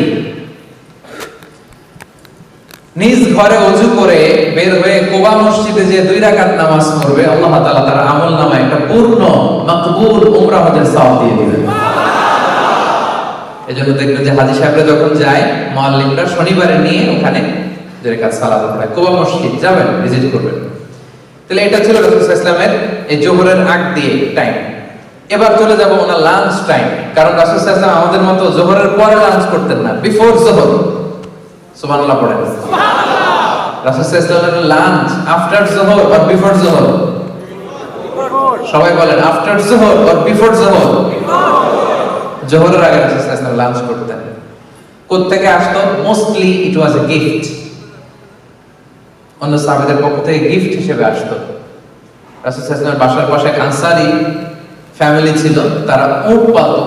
B: নিজ ঘরে ওযু করে বের হয়ে কুবা মসজিদে যে 2 রাকাত নামাজ পড়বে, আল্লাহ তাআলা তার আমলনামায় একটা পূর্ণ মাকবুল উমরা হজের সওয়াব দিয়ে দিবেন। এজন্য দেখবেন যে হাজী সাহেবরা যখন যায়, মুআল্লিমরা শনিবারে নিয়ে ওখানে 2 রাকাত সালাত পড়ায়। কুবা মসজিদ যাবেন, ভিজিট করবেন। তাহলে এটা ছিল রাসূল সাল্লাল্লাহু আলাইহি ওয়াসাল্লামের এই যোহরের আগ দিয়ে টাইম। এবার চলে যাব ওনার লাঞ্চ টাইম, কারণ রাসূল সাল্লাল্লাহু আলাইহি ওয়াসাল্লাম আমাদের মতো যোহরের পরে লাঞ্চ করতেন না, বিফোর যোহর। সুবহানাল্লাহ পড়েন। সুবহানাল্লাহ। রাসূল সাল্লাল্লাহু আলাইহি ওয়াসাল্লামের লাঞ্চ আফটার যোহর অর বিফোর যোহর? সবাই বলেন, আফটার যোহর অর বিফোর যোহর? জোহরের আগে রাসূল সাল্লাল্লাহু আলাইহি ওয়াসাল্লাম লাঞ্চ করতেন। কোত্থেকে আসতো? Mostly it was a gift, অন্য সাহাবীদের পক্ষ থেকে গিফট হিসেবে আসতো। রাসূল সাল্লাল্লাহু আলাইহি ওয়াসাল্লামের বাসার পাশে এক আনসারী ফ্যামিলি ছিল, তারা উট পালতো,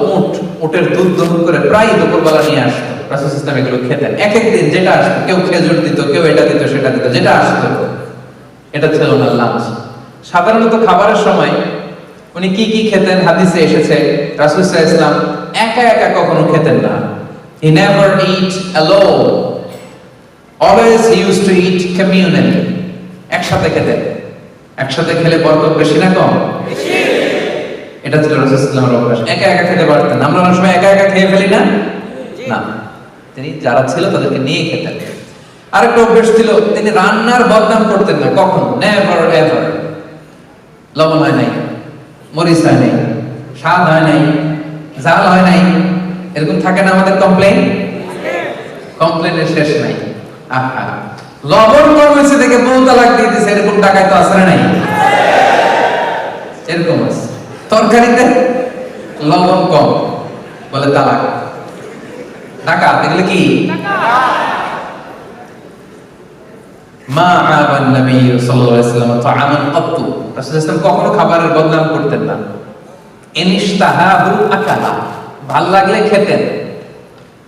B: উটের দুধ দহন করে প্রায় দুপুরবেলা নিয়ে আসতো। রাসূল সাল্লাল্লাহু আলাইহি ওয়াসাল্লাম এগুলো খেতেন। এক এক দিন যেটা আসতো, কেউ খেজুর দিত, কেউ এটা দিত, সেটা দিত, যেটা আসতো এটা ছিল ওনার লাঞ্চ। সাধারণত খাবারের সময় উনি কি কি খেতেন হাদিসে এসেছে, রাসূল সাল্লাল্লাহু আলাইহি ওয়াসাল্লাম একা একা কখনো খেতেন না। He never eat alone. Always he used to eat communally. একসাথে খেতেন। একসাথে খেলে বরকত বেশি না কম? বেশি। এটা ছিল রাসূল সাল্লাল্লাহু আলাইহি ওয়াসাল্লামের অভ্যাস। একা একা খেতে পারতেন। আমরা অনেক সময় একা একা খেয়ে ফেলি না? না, তিনি যারা ছিল তাদেরকে নিয়ে খেতেন। আরেকটা অভ্যাস ছিল, তিনি রান্নার বদনাম করতেন না কখনো, নেভার এভার। লবণ হয় নাই, মরিচ হয় নাই, স্বাদ হয় নাই, জাল হয় নাই, এরকম থাকে না আমাদের কমপ্লেইন? কমপ্লেইনের শেষ নাই। আহা, লবণ কম হয়েছে দেখে বউ তালাক দিয়ে দিয়েছে, এরকম টাকায় তো আসলে নাই? এরকম আছে। তরকারিতে লবণ কম বলে তালাক, টাকা দেখলে কি? মা আবান নবী সাল্লাল্লাহু আলাইহি ওয়াসাল্লাম তাআমান আত্তু, রাসূল সাল্লাল্লাহু আলাইহি ওয়াসাল্লাম কখনো খাবারের বদনাম করতেন না। ইনশতাহাহু আকালা, ভাল লাগলে খেতেন।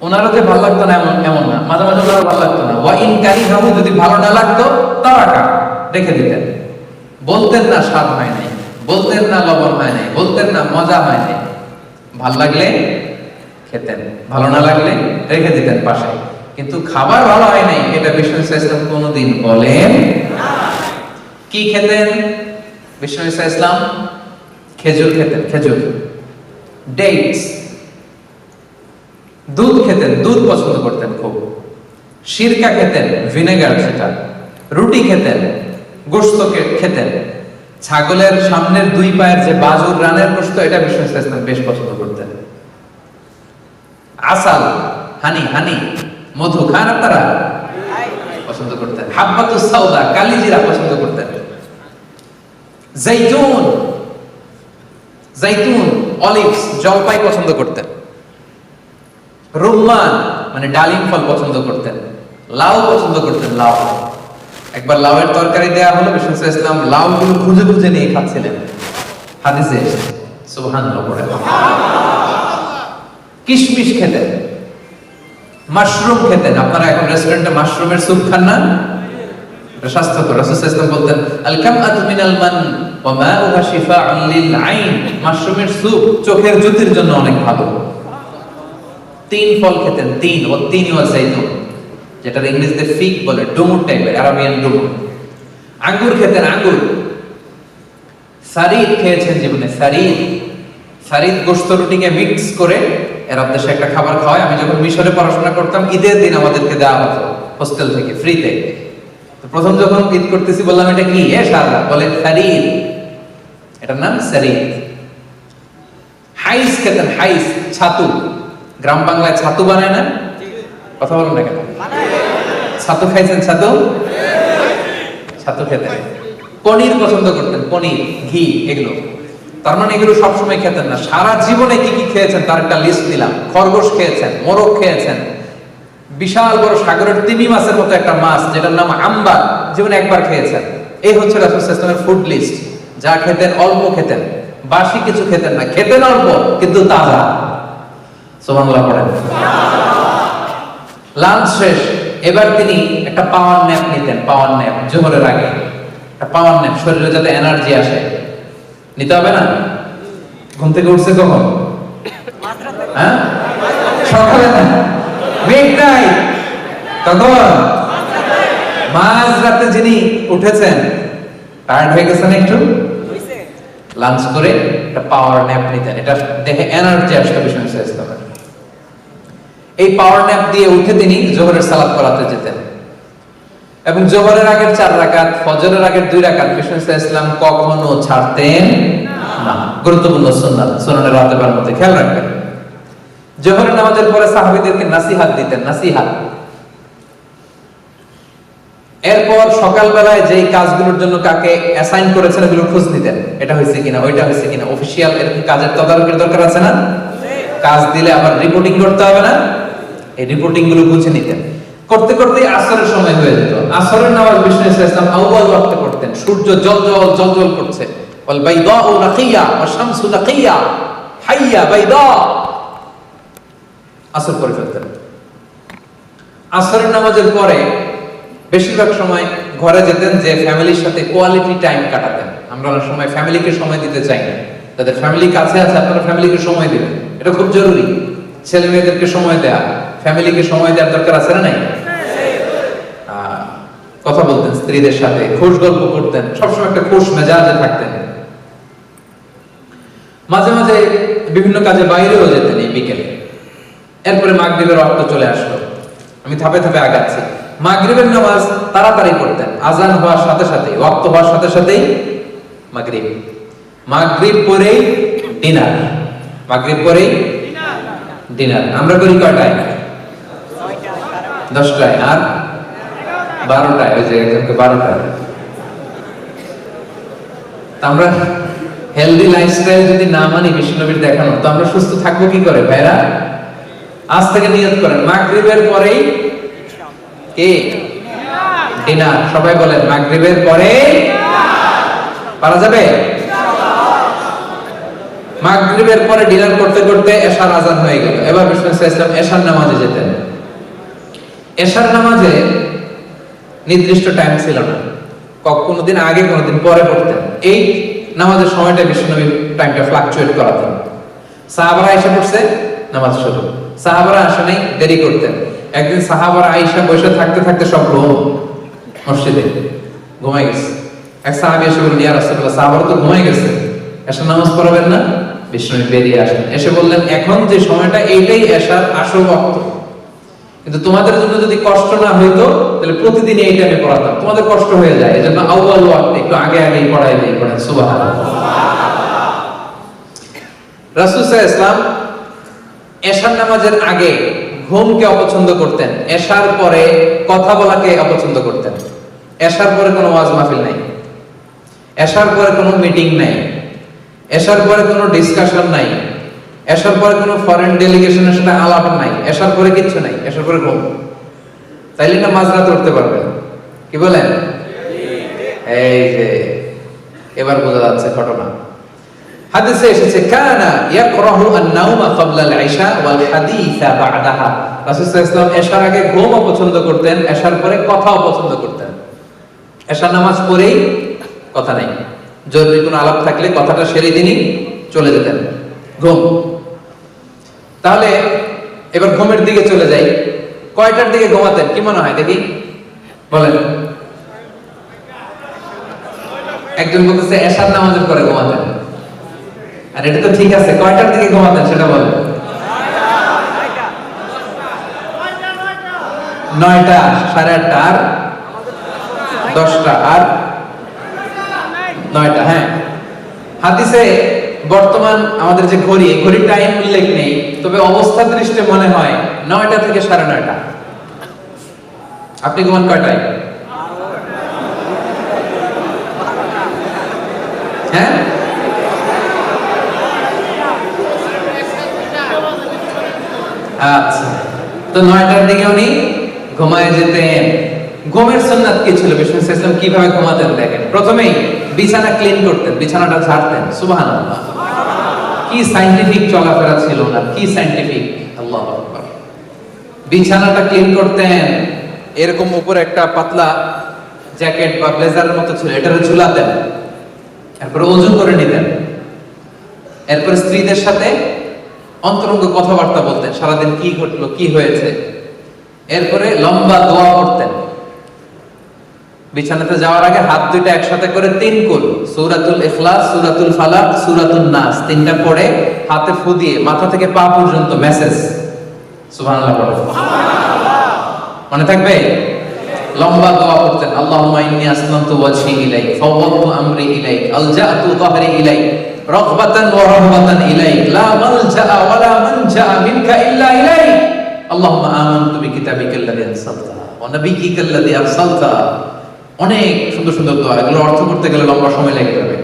B: ওনারও যে ভালো লাগতো না এমন না, মাঝে মাঝে ওনারও ভালো লাগতো না। ওয়া ইন কারিহাহু, যদি ভালো না লাগতো তারাকা, রেখে দিতেন। বলতেন না স্বাদ হয় নাই, বলতেন না লবণ হয় নাই, বলতেন না মজা হয় নাই। ভাল লাগলে খেতেন, ভালো না লাগলে রেখে দিতেন পাশে। কিন্তু খাবার ভালো হয় নাই এটা বিষ্ণু সাল্লাল্লাহু আলাইহি ওয়াসাল্লাম কোনোদিন বলেন না। কি খেতেন বিষ্ণু সাল্লাল্লাহু আলাইহি ওয়াসাল্লাম? খেজুর খেতেন, খেজুর। ডেটস, দুধ খেতেন, দুধ পছন্দ করতেন খুব। সিরকা খেতেন, ভিনেগার সেটা। রুটি খেতেন, গোশত খেতেন। ছাগলের সামনের দুই পায়ের যে বাজুর রানের গোশত, এটা বিশ্বনবী সাল্লাল্লাহু আলাইহি ওয়াসাল্লাম বেশ পছন্দ করতেন। আসাল, হানি, হানি, মধু খান আপনারা? পছন্দ করতেন। হাব্বাতুস সাউদা, কালিজিরা পছন্দ করতেন। জাইতুন, জাইতুন, অলিভস, জলপাই পছন্দ করতেন। রুম্মান মানে ডালিম ফল পছন্দ করতেন। লাউ পছন্দ করতেন, লাউ। একবার লাউয়ের তরকারি দেয়া হলো, বিশ্বনবী সাল্লাল্লাহু আলাইহি ওয়াসাল্লাম লাউগুলো খুঁজে খুঁজে নিয়ে খাচ্ছিলেন। হাদিসে সুবহানাল্লাহ পড়ে। কিশমিশ খেতেন, মাশরুম খেতেন। আপনারা এখন রেস্টুরেন্টে মাশরুমের স্যুপ খান না? এটা স্বাস্থ্যকর। রাসূল সাল্লাল্লাহু আলাইহি ওয়াসাল্লাম বলতেন, আল কামআতু মিনাল মান ওয়া মাউহা শিফাউন লিল আইন। মাশরুমের স্যুপ চোখের জ্যোতির জন্য অনেক ভালো। তিন ফল খেতেন, তিন, ও তিন ওয়া জাইতুন, যেটা ইংরেজিতে ফিগ বলে, ডুমুর টাইপের, আরাবিয়ান ডুমুর। আঙ্গুর খেতেন, আঙ্গুর। সারিদ খেয়েছেন জীবনে, সারিদ। সারিদ গোশত রুটিকে মিক্স করে এরব দেশে একটা খাবার খাওয়ায়। আমি যখন মিশরে পড়াশোনা করতাম, ঈদের দিন আমাদেরকে দেওয়া হতো হোস্টেল থেকে ফ্রিতে। তো প্রথম যখন ঈদ করতেছি বললাম, এটা কি? শারদা বলে সারিদ, এটার নাম সারিদ। হাইস খেতেন, হাইস, ছাতু। গ্রাম বাংলায় ছাতু বানায় না? কথা বলেন না কেন? ছাতু খাইছেন? ছাতু, ছাতু খেতেন। পনির পছন্দ করতেন, পনির, ঘি, এগুলো। তার মানে এগুলো সবসময় খেতেন না, সারা জীবনে কি কি খেয়েছেন তার একটা লিস্ট দিলাম। খরগোশ খেয়েছেন, মোরগ খেয়েছেন, বিশাল বড় সাগরের তিমি মাছের মতো একটা মাছ যেটার নাম আম্বার, জীবনে একবার খেয়েছেন। এই হচ্ছে রাসূল সাল্লাল্লাহু আলাইহি ওয়াসাল্লামের ফুড লিস্ট। যা খেতেন অল্প খেতেন, বাসি কিছু খেতেন না, খেতেন অল্প কিন্তু তাজা। সুবহানাল্লাহ পড়েন। লাঞ্চ শেষ, এবার তিনি একটা পাওয়ার ন্যাপ নিতেন। পাওয়ার ন্যাপ জোহরের আগে একটা পাওয়ার ন্যাপ, শরীরে যাতে এনার্জি আসে। নিতে হবে না? ঘুম থেকে উঠছে কখন? হ্যাঁ, সকালে না, মিড নাইট। তখন মাঝ রাতে যিনি উঠেছেন, টায়ার্ড হয়ে গেছেন একটু, লাঞ্চ করে একটা পাওয়ার ন্যাপ নিতেন। এটা দেখে এনার্জি আসতো বিশ্বনবী সাল্লাল্লাহু আলাইহি ওয়াসাল্লামের। এই পাওয়ার ন্যাপ দিয়ে উঠে তিনি জোহরের সালাত পড়াতে যেতেন। এবং জোহরের আগের 4 রাকাত, ফজরের আগের 2 রাকাত বিশ্বনবী সাল্লাল্লাহু আলাইহি ওয়াসাল্লাম কখনো ছাড়তেন না। গুরুত্বপূর্ণ সুন্নাত, সুনানে রাতেবার মধ্যে খেয়াল রাখবেন। জোহরের নামাজের পরে সাহাবীদেরকে নাসিহাত দিতেন, নাসিহাত। এরপর সকালবেলায় যেই কাজগুলোর জন্য কাকে অ্যাসাইন করেছেন এগুলো খোঁজ নিতেন, এটা হয়েছে কিনা, ওইটা হয়েছে কিনা। অফিশিয়াল এরকম কাজের তদারকির দরকার আছে না? কাজ দিলে আবার রিপোর্টিং করতে হবে না? এই রিপোর্টিং গুলো বুঝে নিতেন। করতে করতে আসরের সময় হয়ে যেত। আসরের নামাজ বিষ্ণু ইসলাম আউয়াল ওয়াক্তে পড়তেন। সূর্য জলজল জলজল করছে। ওয়াল বাইদাউ নাকিয়া ওয়া শামসু নাকিয়া হাইয়া বাইদা। আসর পড়ে ফেলতেন। আসরের নামাজের পরে বেশিরভাগ সময় ঘরে যেতেন, যে ফ্যামিলির সাথে কোয়ালিটি টাইম কাটাতেন। আমরা অনেক সময় ফ্যামিলিকে সময় দিতে চাই না। তাদের ফ্যামিলি কাছে আছে, আপনারা ফ্যামিলিকে সময় দিবেন, এটা খুব জরুরি। ছেলে মেয়েদেরকে সময় দেয়া, ফ্যামিলিকে সময় দেওয়ার দরকার আছে না নাই? কথা বলতেন স্ত্রীদের সাথে, খোশ গল্প করতেন, সবসময় একটা খোশ মেজাজে থাকতেন। মাঝে মাঝে বিভিন্ন কাজে বাইরেও যেতেন এই বিকেলে। এরপরে মাগরিবের ওয়াক্ত চলে আসলো। আমি ধাপে ধাপে আগাচ্ছি। মাগরিবের নামাজ তাড়াতাড়ি পড়তেন, আজান হওয়ার সাথে সাথে, ওয়াক্ত হওয়ার সাথে সাথেই মাগরিব। মাগরিব পরেই ডিনার, মাগরিব পরেই ডিনার। আমরা করি কয়টায়? 10টায়, আর 12টায়। ওই যে একজনকে 12টায়। আমরা হেলদি লাইফস্টাইল যদি না মানি বিশ্বনবীর দেখানো, তো আমরা সুস্থ থাকবো কি করে ভাইরা? আজ থেকে নিয়ত করেন, মাগরিবের পরেই কি ডিনার। সবাই বলেন মাগরিবের পরে পারা যাবে? মাগরিবের পরে ডিনার করতে করতে এশার আজান হয়ে গেল। এবার বিষ্ণু ইসলাম এশার নামাজে যেতেন। এশার নামাজে নির্দিষ্ট টাইম ছিল না, কোনদিন আগে কোনদিন পরে পড়তেন। এই নামাজের সময়টা বিশ্বনবী টাইমটা ফ্লাকচুয়েট করাতেন। সাহাবারা এসে পড়ছে, নামাজ শুরু। সাহাবারা আসে নাই, দেরি করতেন। একদিন সাহাবারা আয়েশা বসে থাকতে থাকতে সব ঘুম, মসজিদে ঘুমাই গেছে। এক সাহাবী এসে বললেন, ইয়া রাসূলুল্লাহ, সাহাবারা তো ঘুমাই গেছে। এশার নামাজ পড়াবেন না? বিষ্ণু বেরিয়ে আসলেন, এসে বললেন এখন যে সময়টা এইটাই এশার আসল ওয়াক্ত, কিন্তু তোমাদের জন্য যদি কষ্ট না হইতো তাহলে প্রতিদিন এই টাইমে পড়াতাম, তোমাদের কষ্ট হয়ে যায়, এজন্য আউয়াল ওয়াক্তে একটু আগে আগেই পড়াই দেই। পড়েন সুবহানাল্লাহ। রাসূল সাল্লাল্লাহু আলাইহি ওয়াসাল্লাম এশার নামাজের আগে ঘুমকে অপছন্দ করতেন, এশার পরে কথা বলাকে অপছন্দ করতেন। এশার পরে কোনো ওয়াজ মাহফিল নাই, এশার পরে কোনো মিটিং নাই, এশার পরে কোনো ডিসকাশন নাই, এশার পরে কোনো ফরেন ডেলিগেশনের সাথে আলাপ নাই, এশার পরে কিচ্ছু নাই, এশার পরে ঘুম। তাইলে না মাঝরাতে উঠতে পারবেন, কি বলেন? এই যে এবার বোঝা যাচ্ছে ঘটনা। হাদিসে এসেছে কানা ইয়াকরাহু আন-নাওমা ক্বাবলা আল-ইশা ওয়াল হাদিসা বা'দাহা। রাসূল সাল্লাল্লাহু আলাইহি ওয়াসাল্লাম এশার আগে ঘুম পছন্দ করতেন, এশার পরে কথাও পছন্দ করতেন। এশার নামাজ পড়েই কথা নাই, জরুরি কোনো আলাপ থাকলে কথাটা সেরে দিনই চলে যেতেন। ঘুম। তাহলে এবার ঘুমের দিকে চলে যাই। কয়টার দিকে ঘুমাতেন কি মনে হয় দেখি, বলেন? একজন বলতেছে এশার নামাজের পরে ঘুমাতেন, আর এটা তো ঠিক আছে, কয়টার দিকে ঘুমাতেন সেটা বলেন? 9টা, 8:30 আর 10টা আর 9টা। হ্যাঁ, হাদিসে বর্তমান আমাদের যে ঘড়ি, এই ঘড়ির টাইম উল্লেখ নেই, তবে অবস্থা দৃষ্টে মনে হয় 9টা থেকে 9:30। আপনি ঘুমান কয়টায়? হ্যাঁ, আচ্ছা, তো 9টার দিকে উনি ঘুমায় যেতেন। ঘুমের সুন্নাত কি ছিল? বিষ্ণু সাল্লাল্লাহু আলাইহি ওয়াসাল্লাম কিভাবে ঘুমাতেন দেখেন। প্রথমেই বিছানা ক্লিন করতেন, বিছানাটা ঝাড়তেন। সুবহানাল্লাহ, কি সায়েন্টিফিক চলাফেরা ছিল না, কি সায়েন্টিফিক! আল্লাহু আকবার। বিছানাটা ক্লিন করতেন, এরকম উপরে একটা পাতলা জ্যাকেট বা ব্লেজারের মতো ছিল, এটারে ঝুলাতেন। এরপরে ওযু করে নিতেন। এরপরে স্ত্রীদের সাথে অন্তরঙ্গ কথাবার্তা বলতেন, সারাদিন কি ঘটলো, কি হয়েছে। এরপরে লম্বা দোয়া করতেন। বিছানাতে যাওয়ার আগে হাত দুইটা একসাথে করে 3 কুল সূরাতুল ইখলাস, সূরাতুল ফালাক, সূরাতুন নাস 3টা পড়ে হাতে ফু দিয়ে মাথা থেকে পা পর্যন্ত মেসেজ। সুবহানাল্লাহ পড়ে। মনে থাকবে? লম্বা দোয়া করতেন। আল্লাহুম্মা ইন্নী আসলামতু ওয়াজহি ইলাইক, ফাওয়াদতু আমরি ইলাইক, আলজাতু যাহরি ইলাইক, রাগবাতান ওয়া রাহবাতান ইলাইক, লা মালজা ওয়া লা মানজা মিনকা ইল্লা ইলাইক, আল্লাহুম্মা আমানতু বিকিতাবিকাল্লাযী আরসালতা ওয়া নাবিয়্যিকাল্লাযী আরসালতা। অনেক সুন্দর সুন্দর দোয়া, এগুলো অর্থ করতে গেলে লম্বা সময় লেগে যাবে।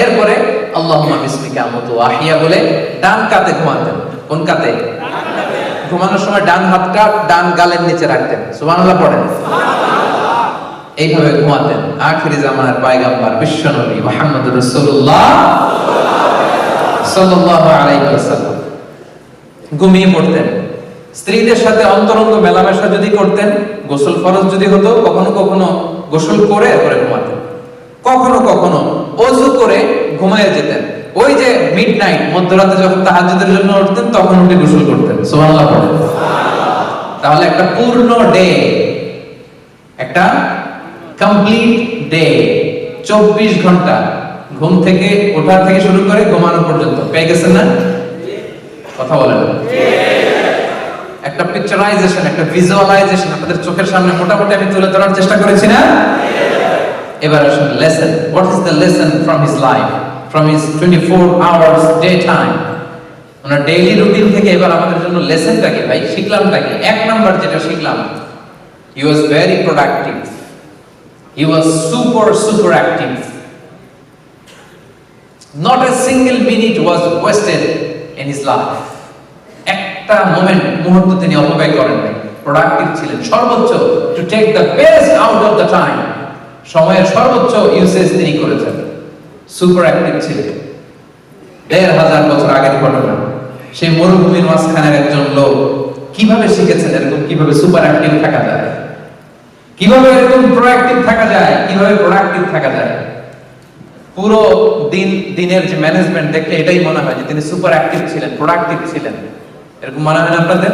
B: এরপরে আল্লাহুম্মা বিসমিকা আমুতু ওয়া আহইয়া বলে ডান কাতে ঘুমাতেন। কোন কাতে? ঘুমানোর সময় ডান হাতটা ডান গালের নিচে রাখতেন। সুবহানাল্লাহ পড়েন। এইভাবে ঘুমাতেন আখিরি জামানার পয়গম্বর বিশ্বনবী মুহাম্মদুর রাসূলুল্লাহ সাল্লাল্লাহু আলাইহি ওয়াসাল্লাম। ঘুমিয়ে পড়তেন। স্ত্রীদের সাথে অন্তরঙ্গ মেলামেশা যদি করতেন, গোসল ফরজ যদি হতো, কখনো কখনো গোসল করে এরপরে ঘুমাতেন, কখনো কখনো ওযু করে ঘুমায়ে যেতেন। ওই যে মিডনাইট, মধ্যরাতে যখন তাহাজ্জুদের জন্য উঠতেন তখন উঠে গোসল করতেন। সুবহানাল্লাহ পড়েন। তাহলে একটা পূর্ণ ডে, একটা কমপ্লিট ডে, 24 ঘন্টা ঘুম থেকে ওঠা থেকে শুরু করে ঘুমানো পর্যন্ত পেয়ে গেছেন না? কথা বলেন। একটা পিকচারাইজেশন, একটা ভিজুয়ালাইজেশন আপনাদের চোখের সামনে মোটামুটি আমি তুলে ধরার চেষ্টা করেছি না? এবার আসুন lesson. What is the lesson from his life, from his 24 hours day time? Owner daily routine থেকে এবার আমাদের জন্য লেসনটা কি ভাই, শিখলামটা কি? 1 নাম্বার যেটা শিখলাম, he was very productive, he was super active. Not a single minute was wasted in his life. একটা মুহূর্ত তিনি অপব্যয় করেন নাই, প্রোডাক্টিভ ছিলেন। সর্বোচ্চ to take the best out of the time, সময়ের সর্বোচ্চ ইউসেজ তিনি করেছেন। সুপার অ্যাক্টিভ ছিলেন। 1500 বছর আগের ঘটনা। সেই মরুভূমির মাঝখানের একজন লোক কিভাবে শিখেছেন এরকম কিভাবে সুপার অ্যাক্টিভ থাকা যায়, কিভাবে এরকম প্রোঅ্যাক্টিভ থাকা যায়, কিভাবে প্রোডাক্টিভ থাকা যায়। পুরো দিনের যে ম্যানেজমেন্ট দেখলে এটাই মনে হয় যে তিনি সুপার অ্যাক্টিভ ছিলেন, প্রোডাক্টিভ ছিলেন। এরকম মনে হয় না আপনাদের?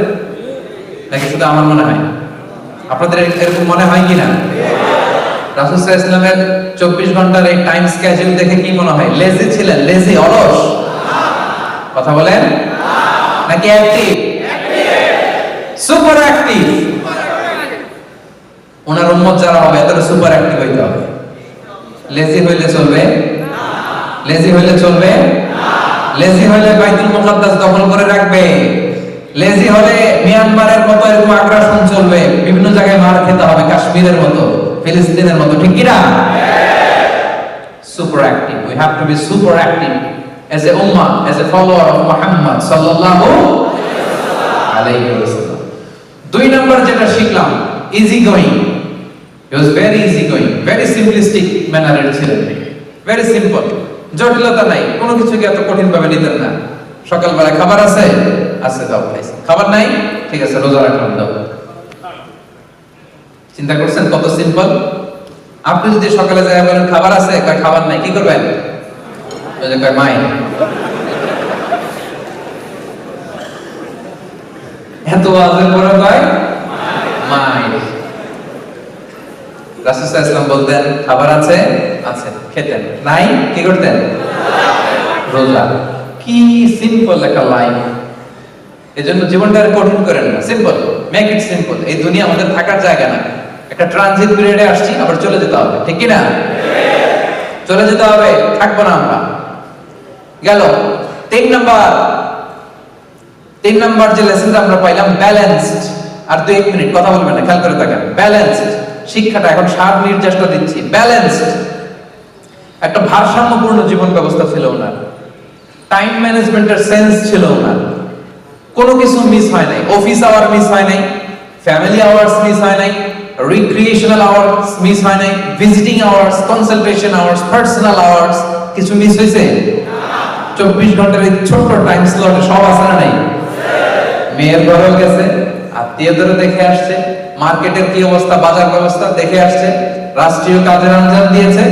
B: নাকি শুধু আমার মনে হয়? আপনাদের এরকম মনে হয় কিনা? রাসূল সাল্লাল্লাহু আলাইহি ওয়াসাল্লামের 24 ঘন্টার এই টাইম স্কেডিউল দেখে কি মনে হয় লেজি ছিলেন? লেজি, অলস? কথা বলেন নাকি অ্যাক্টিভ? Super active. ওনার উম্মত যারা হবে তারা সুপার অ্যাক্টিভ হইতে হবে। লেজি হইলে চলবে? লেজি হইলে চলবে? লেজি হইলে বাইতুল মুকাদ্দাস দখল করে রাখবে। লেজি হলে মিয়ানমারের মতো এরকম আগ্রাসন চলবে, বিভিন্ন জায়গায় মার খেতে হবে, কাশ্মীরের মতো, ফিলিস্তিনের মতো, ঠিক কি না? Super active. We have to be super active as a ummah, as a follower of Muhammad sallallahu alayhi wa sallam. 2 নম্বর যেটা শিখলাম, easy going. He was very easy going, very simplistic mannered ছিলেন, very simple, জটিলতা নাই, কোনো কিছুকে এত কঠিন ভাবে নিতেন না। সকালবেলা খাবার আছে, আছে দাও খাইছি, খাবার নাই, ঠিক আছে রোজা রাখলাম দাও। চিন্তা করছেন কত সিম্পল? আপনি যদি সকালে যায় বলেন খাবার আছে, কয় খাবার নাই, কি করবেন? ওই যে কয় মাই, এত ওয়াজের পরে কয় মাই। রাসূল সাল্লাল্লাহু আলাইহি ওয়াসাল্লাম বলতেন খাবার আছে, আছে, খেতেন, নাই, কি করতেন? রোজা। কি সিম্পল একটা লাইফ। এজন্য জীবনটা আর কঠিন করেন না, সিম্পল, মেক ইট সিম্পল। এই দুনিয়া আমাদের থাকার জায়গা না, একটা ট্রানজিট পিরিয়ডে আসছি, আবার চলে যেতে হবে, ঠিক কি না? চলে যেতে হবে, থাকবো না আমরা। গেল 3 নাম্বার যে লেসনটা আমরা পাইলাম, ব্যালেন্সড। আর 2-1 মিনিট কথা বলবেন না, খেয়াল করে থাকেন। ব্যালেন্সড শিক্ষাটা এখন 7 মিনিট চেষ্টা দিচ্ছি। ব্যালেন্সড একটা ভারসাম্যপূর্ণ জীবন ব্যবস্থা ছিল ওনার, টাইম ম্যানেজমেন্টের সেন্স ছিল ওনার, কোনো কিছু মিস হয় নাই, অফিস আওয়ার মিস হয় নাই, ফ্যামিলি আওয়ার্স মিস হয় নাই, রিক্রিয়েশনাল আওয়ার্স মিস হয় নাই, visiting hours, consultation hours, personal hours, কিছু মিস হয়েছে? 24 ঘন্টার এই ছোট্ট টাইম স্লটে সব আছে না নাই? মেয়ের ঘরেও গেছে, আত্মীয়দেরও দেখে আসছে, মার্কেটের কি অবস্থা, বাজার ব্যবস্থা দেখে আসছে, রাষ্ট্রীয় কাজের আঞ্জাম দিয়েছে,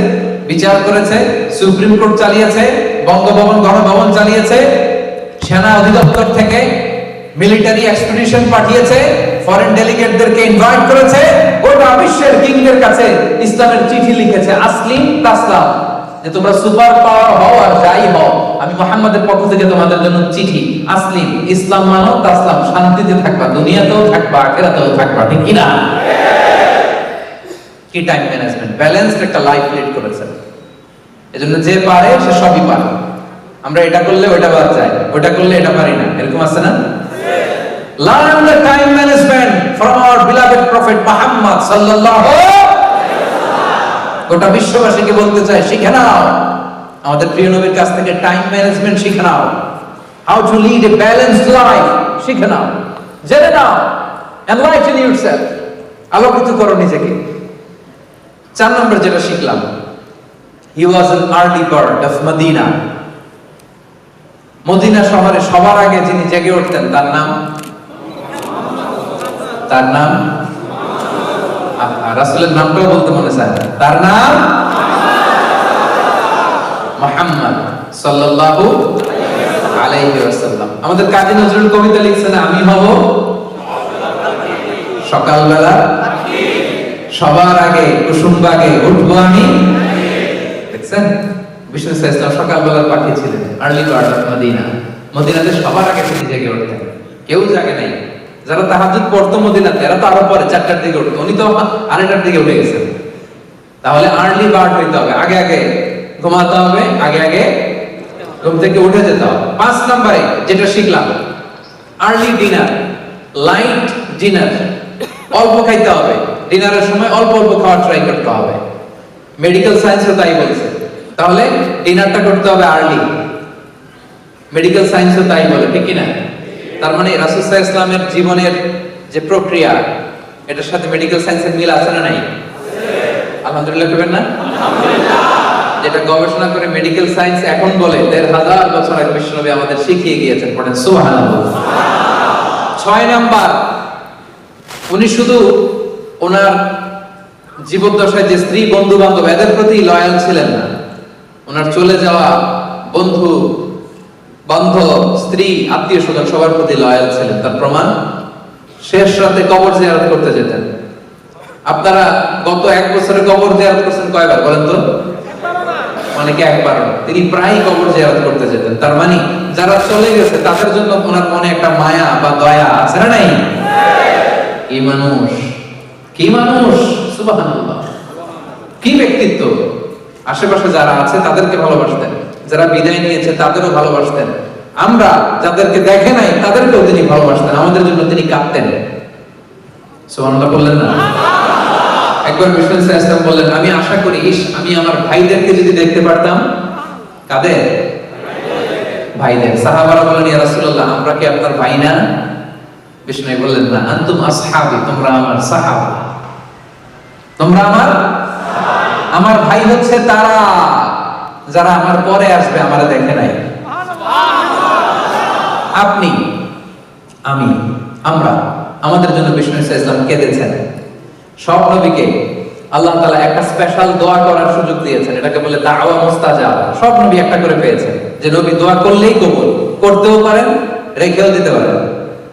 B: বিচার করেছে, সুপ্রিম কোর্ট চালিয়েছে, বঙ্গভবন গণভবন চালিয়েছে, সেনা অধিদপ্তর থেকে মিলিটারি এক্সপিডিশন পাঠিয়েছে, ফরেন ডেলিগেটদেরকে ইনভাইট করেছে, গোটা বিশ্বের কিংদের কাছে ইসলামের চিঠি লিখেছে, আসলিম তাসলাম, যে তোমরা সুপার পাওয়ার হও আর যাই হও, আমি মুহাম্মাদের পক্ষ থেকে তোমাদের জন্য চিঠি, আসলিম, ইসলাম মানো, তাসলাম, শান্তিতে থাকবা, দুনিয়াতেও থাকবা, আখিরাতেও থাকবা, ঠিক কি না? কি টাইম ম্যানেজমেন্ট, ব্যালেন্সড একটা লাইফ লিড করেছেন। এজন্য যে পারে সে সবই পারে। আমরা এটা করলে ওটা বাদ যায়, ওটা করলে এটা পারি না, এরকম আছে না? Learn the time management from our beloved prophet Muhammad sallallahu alaihi wasallam. গোটা বিশ্ববাসীকে বলতে চাই, শিখে নাও আমাদের প্রিয় নবীর কাছ থেকে টাইম ম্যানেজমেন্ট শিখে নাও, how to lead a balanced life শিখে নাও, জেনে নাও, enlighten yourself, আলোকিত করো নিজেকে। 4 নম্বর যেটা শিখলাম, he was an early bird of Medina. Medina শহরে সবার আগে যিনি জেগে উঠতেন তার নাম রাসূলের নামটাও বলতে মনে চায়, তার নাম মুহাম্মদ সাল্লাল্লাহু আলাইহি ওয়াসাল্লাম। আমাদের কাজী নজরুল কবিতা লিখছেন, আমি হব সকালবেলা সবার আগে কুসুম বাগে উঠবো আমি। দেখছেন বিষ্ণু ইসলাম সকালবেলার পাখি ছিলেন, আর্লি বার্ড অফ মদিনা। মদিনাতে সবার আগে তিনি জেগে উঠতেন, কেউ জাগে নাই। যারা তাহাজ্জুদ পড়তো মদিনাতে এরা তো আরো পরে 4টার দিকে উঠতো, উনি তো 2:30টার দিকে উঠে গেছেন। তাহলে আর্লি বার্ড হইতে হবে, আগে আগে ঘুমাতে হবে, আগে আগে ঘুম থেকে উঠে যেতে হবে। 5 নম্বরে যেটা শিখলাম, আর্লি ডিনার, লাইট ডিনার, অল্প খাইতে হবে, ডিনারের সময় অল্প অল্প খাওয়ার ট্রাই করতে হবে। মেডিকেল সায়েন্সও তাই বলছে, তাহলে ডিনারটা করতে হবে আর্লি, মেডিকেল সায়েন্সও তাই বলে, ঠিক কি না? তার মানে রাসূল সাল্লাল্লাহু আলাইহি ওয়াসাল্লামের জীবনের যে প্রক্রিয়া, এটার সাথে মেডিকেল সায়েন্সের মিল আছে না নাই? আলহামদুলিল্লাহ করবেন না? যেটা গবেষণা করে মেডিকেল সায়েন্স এখন বলে 1500 বছর আগে বিশ্বনবী আমাদের শিখিয়ে গিয়েছেন, পড়েন সুবহানাল্লাহ। 6 নাম্বার, উনি শুধু ওনার জীবদ্দশায় যে স্ত্রী বন্ধু বান্ধব এদের প্রতি লয়াল ছিলেন না, ওনার চলে যাওয়া বন্ধু বান্ধব স্ত্রী আত্মীয় স্বজন সবার প্রতি লয়াল ছিলেন। তার প্রমাণ, শেষ রাতে কবর জিয়ারত করতে যেতেন, আপনারা গত 1 বছরে কবর জিয়ারত করছেন কয়বার বলেন তো? অনেকে একবার। তিনি প্রায় কবর জিয়ারত করতে যেতেন। তার মানে যারা চলে গেছে তাদের জন্য ওনার মনে একটা মায়া বা দয়া আছে না নাই? কি মানুষ, কি মানুষ, সুবহানাল্লাহ, কি ব্যক্তিত্ব। আশেপাশে যারা আছে তাদেরকে ভালোবাসতেন, যারা বিদায় নিয়েছে তাদেরও ভালোবাসতেন, আমরা যাদেরকে দেখে নাই তাদেরকেও তিনি ভালোবাসতেন, আমাদের জন্য তিনি কাঁদতেন। সুবহানাল্লাহ বললেন না? একবার বিষ্ণু সাল্লাল্লাহু আলাইহি ওয়াসাল্লাম বললেন, আমি আশা করি আমি আমার ভাইদেরকে যদি দেখতে পারতাম। কাদের ভাইদের? সাহাবারা বলেন, ইয়া রাসূলুল্লাহ, আমরা কি আপনার ভাই না? বিষ্ণু বললেন, না, আনতুম আসহাবি, তোমরা আমার সাহাবা, তোমরা আমার ভাই হচ্ছে তারা যারা আমার পরে আসবে, আমারে দেখে নাই। আপনি, আমি, আমরা, আমাদের জন্য বিষ্ণু ইসলাম কেঁদেছেন। সব নবীকে আল্লাহ তাআলা একটা স্পেশাল দোয়া করার সুযোগ দিয়েছেন, এটাকে বলে দাওয়া মুস্তাজাব। সব নবী একটা করে পেয়েছেন, যে নবী দোয়া করলেই কবুল, করতেও পারেন, রেখেও দিতে পারেন।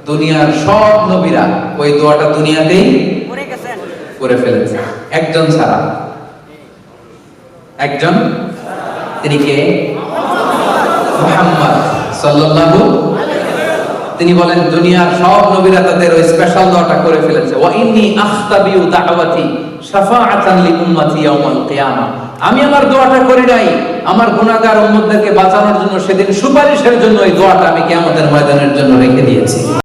B: দুনিয়ার সব নবীরা ওই দোয়াটা দুনিয়াতেই করে ফেলেছে, একজন ছাড়া। একজন, তিনি কে? মুহাম্মদ সাল্লাল্লাহু। তিনি বলেন, দুনিয়ার সব নবীরা তাদের ওই স্পেশাল দোয়াটা করে ফেলেছে। ওয়া ইন্নী আখতাবিউ দাওয়াতি শাফাআতান লি উম্মতি ইয়াউমাল কিয়ামা। আমি আমার দোয়াটা করি নাই আমার গুনাহগার উম্মতদেরকে বাঁচানোর জন্য, সেদিন সুপারিশের জন্য এই দোয়াটা আমি কিয়ামতের ময়দানের জন্য রেখে দিয়েছি।